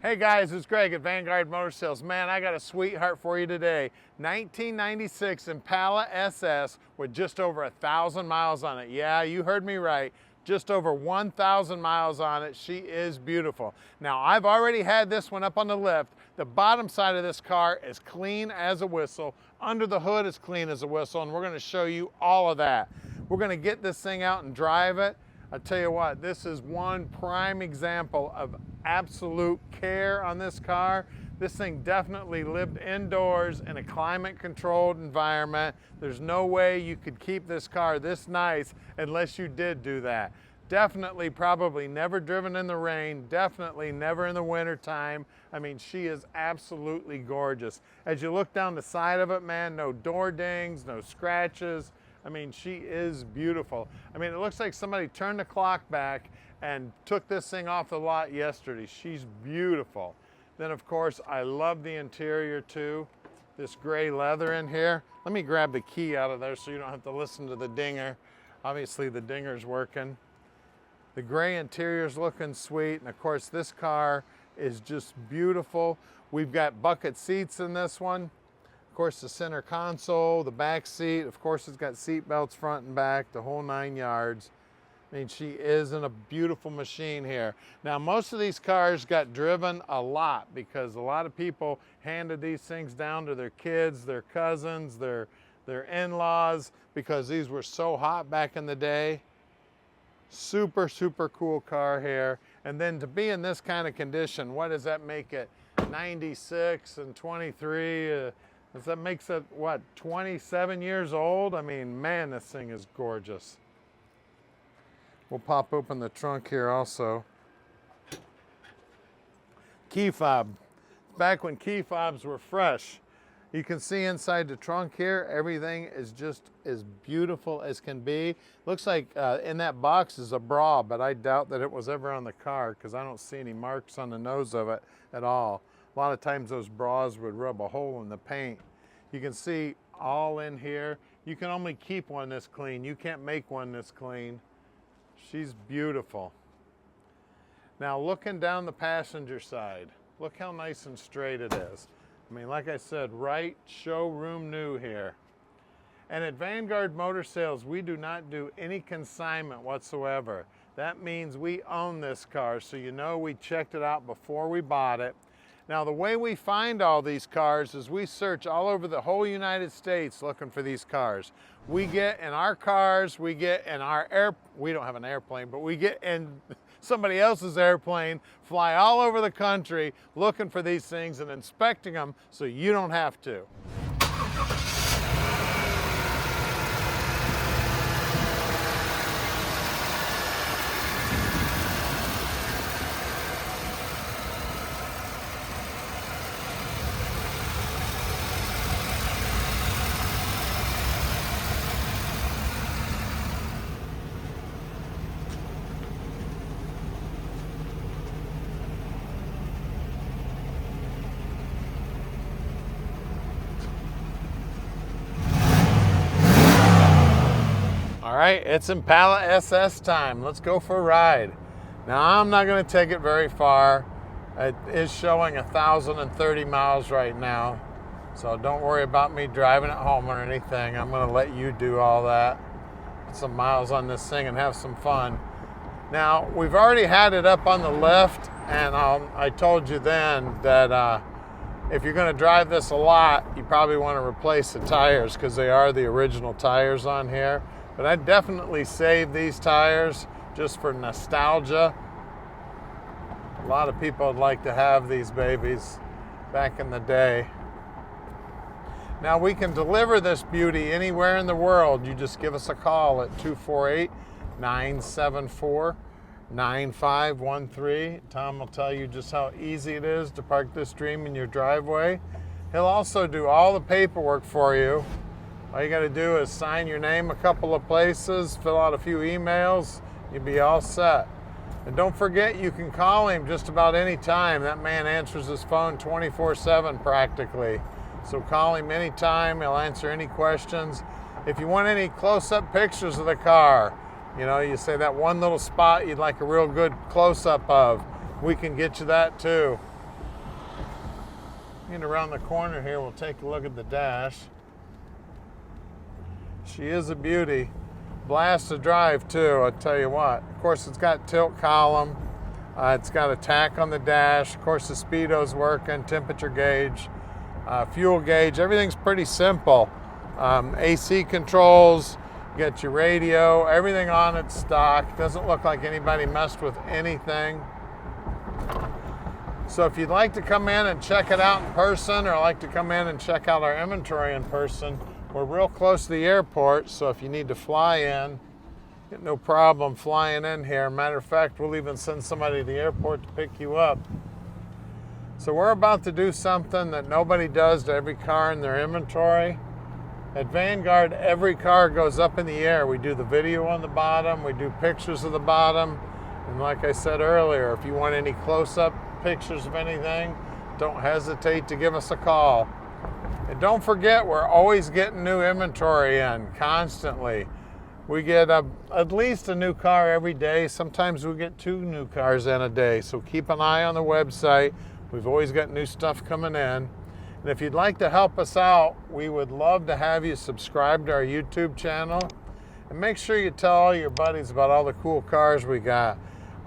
Hey guys, it's Greg at Vanguard Motor Sales. Man, I got a sweetheart for you today. 1996 Impala SS with just over 1,000 miles on it. Yeah, you heard me right. Just over 1,000 miles on it. She is beautiful. Now, I've already had this one up on the lift. The bottom side of this car is clean as a whistle. Under the hood is clean as a whistle, and we're going to show you all of that. We're going to get this thing out and drive it. I tell you what, this is one prime example of absolute care on this car. This thing definitely lived indoors in a climate-controlled environment. There's no way you could keep this car this nice unless you did do that. Definitely, probably never driven in the rain, definitely never in the winter time. I mean, she is absolutely gorgeous. As you look down the side of it, man, no door dings, no scratches. I mean, she is beautiful. I mean, it looks like somebody turned the clock back and took this thing off the lot yesterday. She's beautiful. Then, of course, I love the interior too. This gray leather in here. Let me grab the key out of there so you don't have to listen to the dinger. Obviously, the dinger's working. The gray interior's looking sweet. And of course, this car is just beautiful. We've got bucket seats in this one. Of course, the center console, the back seat, of course, it's got seat belts front and back, the whole 9 yards. I mean, she is in a beautiful machine here. Now, most of these cars got driven a lot because a lot of people handed these things down to their kids, their cousins, their in-laws, because these were so hot back in the day. Super, super cool car here. And then to be in this kind of condition, what does that make it? 96 and 23. That makes it, what, 27 years old? I mean, man, this thing is gorgeous. We'll pop open the trunk here also. Key fob. Back when key fobs were fresh. You can see inside the trunk here, everything is just as beautiful as can be. Looks like in that box is a bra, but I doubt that it was ever on the car because I don't see any marks on the nose of it at all. A lot of times those bras would rub a hole in the paint. You can see all in here. You can only keep one this clean. You can't make one this clean. She's beautiful. Now looking down the passenger side, look how nice and straight it is. I mean, like I said, right showroom new here. And at Vanguard Motor Sales, we do not do any consignment whatsoever. That means we own this car, so you know we checked it out before we bought it. Now, the way we find all these cars is we search all over the whole United States looking for these cars. We get in our cars, we get in our we don't have an airplane, but we get in somebody else's airplane, fly all over the country looking for these things and inspecting them so you don't have to. All right, it's Impala SS time. Let's go for a ride. Now, I'm not going to take it very far. It is showing 1,030 miles right now, so don't worry about me driving it home or anything. I'm going to let you do all that. Put some miles on this thing and have some fun. Now, we've already had it up on the lift, and I told you then that if you're going to drive this a lot, you probably want to replace the tires because they are the original tires on here. But I definitely saved these tires just for nostalgia. A lot of people would like to have these babies back in the day. Now we can deliver this beauty anywhere in the world. You just give us a call at 248-974-9513. Tom will tell you just how easy it is to park this dream in your driveway. He'll also do all the paperwork for you. All you got to do is sign your name a couple of places, fill out a few emails, you'll be all set. And don't forget, you can call him just about any time. That man answers his phone 24/7 practically. So call him anytime, he'll answer any questions. If you want any close-up pictures of the car, you know, you say that one little spot you'd like a real good close-up of, we can get you that too. And around the corner here, we'll take a look at the dash. She is a beauty. Blast to drive too, I'll tell you what. Of course, it's got tilt column. It's got a tack on the dash. Of course, the speedo's working, temperature gauge, fuel gauge. Everything's pretty simple. AC controls, you got your radio, everything on it's stock. Doesn't look like anybody messed with anything. So if you'd like to come in and check it out in person, or like to come in and check out our inventory in person, we're real close to the airport, so if you need to fly in, get no problem flying in here. Matter of fact, we'll even send somebody to the airport to pick you up. So we're about to do something that nobody does to every car in their inventory. At Vanguard, every car goes up in the air. We do the video on the bottom, we do pictures of the bottom, and like I said earlier, if you want any close-up pictures of anything, don't hesitate to give us a call. And don't forget, we're always getting new inventory in, constantly. We get at least a new car every day. Sometimes we get 2 new cars in a day. So keep an eye on the website. We've always got new stuff coming in. And if you'd like to help us out, we would love to have you subscribe to our YouTube channel. And make sure you tell all your buddies about all the cool cars we got.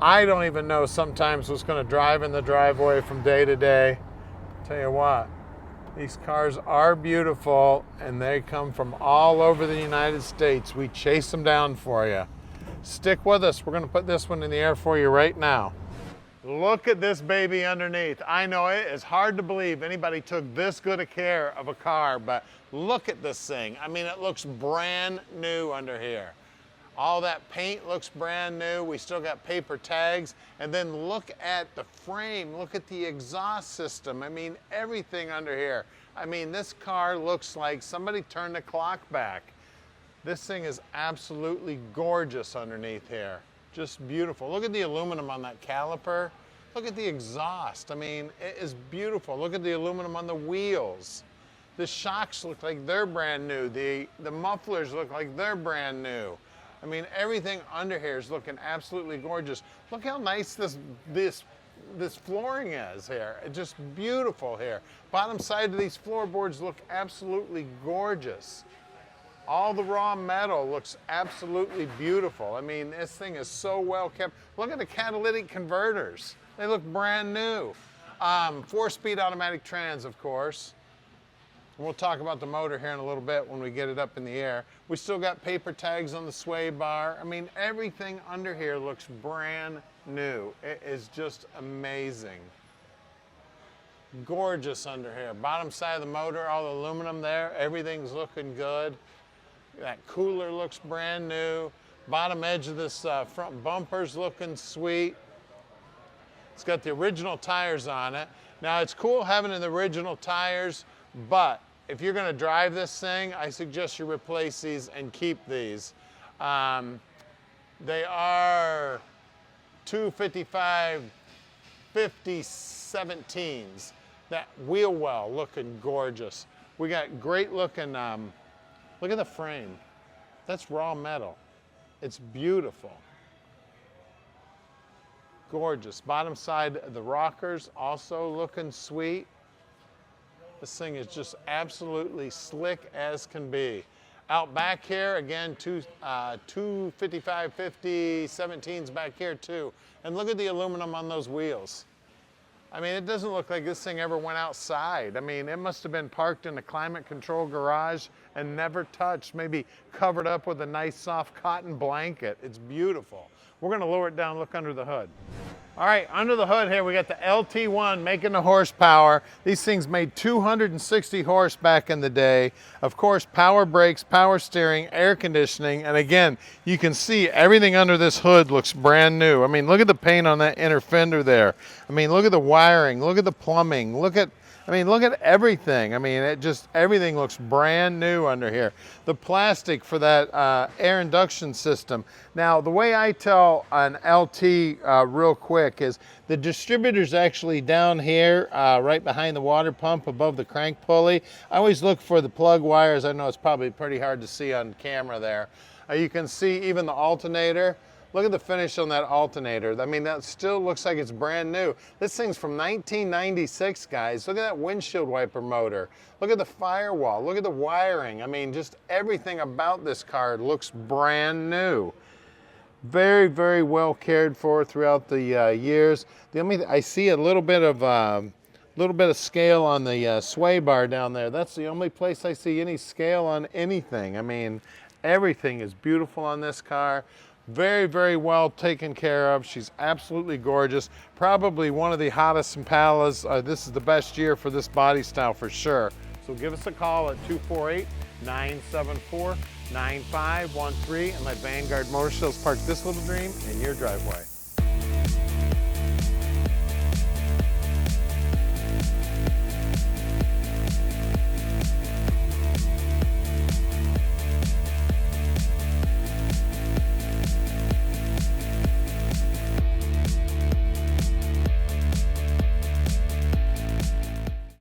I don't even know sometimes what's going to drive in the driveway from day to day. Tell you what, these cars are beautiful, and they come from all over the United States. We chase them down for you. Stick with us. We're going to put this one in the air for you right now. Look at this baby underneath. I know it is hard to believe anybody took this good a care of a car, but look at this thing. I mean, it looks brand new under here. All that paint looks brand new. We still got paper tags. And then look at the frame. Look at the exhaust system. I mean, everything under here. I mean, this car looks like somebody turned the clock back. This thing is absolutely gorgeous underneath here. Just beautiful. Look at the aluminum on that caliper. Look at the exhaust. I mean, it is beautiful. Look at the aluminum on the wheels. The shocks look like they're brand new. The mufflers look like they're brand new. I mean, everything under here is looking absolutely gorgeous. Look how nice this flooring is here. It's just beautiful here. Bottom side of these floorboards look absolutely gorgeous. All the raw metal looks absolutely beautiful. I mean, this thing is so well kept. Look at the catalytic converters. They look brand new. 4-speed automatic trans, of course. And we'll talk about the motor here in a little bit when we get it up in the air. We still got paper tags on the sway bar. I mean, everything under here looks brand new. It is just amazing. Gorgeous under here. Bottom side of the motor, all the aluminum there, everything's looking good. That cooler looks brand new. Bottom edge of this front bumper's looking sweet. It's got the original tires on it. Now, it's cool having the original tires, but if you're going to drive this thing, I suggest you replace these and keep these. They are 255 50/17s. That wheel well looking gorgeous. We got great looking, look at the frame. That's raw metal. It's beautiful. Gorgeous. Bottom side of the rockers also looking sweet. This thing is just absolutely slick as can be. Out back here, again, two 55 50/17s back here too. And look at the aluminum on those wheels. I mean, it doesn't look like this thing ever went outside. I mean, it must have been parked in a climate control garage and never touched, maybe covered up with a nice soft cotton blanket. It's beautiful. We're gonna lower it down, look under the hood. All right, under the hood here, we got the LT1 making the horsepower. These things made 260 horse back in the day. Of course, power brakes, power steering, air conditioning, and again, you can see everything under this hood looks brand new. I mean, look at the paint on that inner fender there. I mean, look at the wiring, look at the plumbing, look at everything. I mean, everything looks brand new under here. The plastic for that air induction system. Now, the way I tell an LT real quick is the distributor's actually down here, right behind the water pump above the crank pulley. I always look for the plug wires. I know it's probably pretty hard to see on camera there. You can see even the alternator. Look at the finish on that alternator. I mean, that still looks like it's brand new. This thing's from 1996, guys. Look at that windshield wiper motor. Look at the firewall. Look at the wiring. I mean, just everything about this car looks brand new. Very, very well cared for throughout the years. I see a little bit of scale on the sway bar down there. That's the only place I see any scale on anything. I mean, everything is beautiful on this car. Very, very well taken care of. She's absolutely gorgeous. Probably one of the hottest Impalas. This is the best year for this body style for sure. So give us a call at 248-974-9513 and let Vanguard Motor Sales park this little dream in your driveway.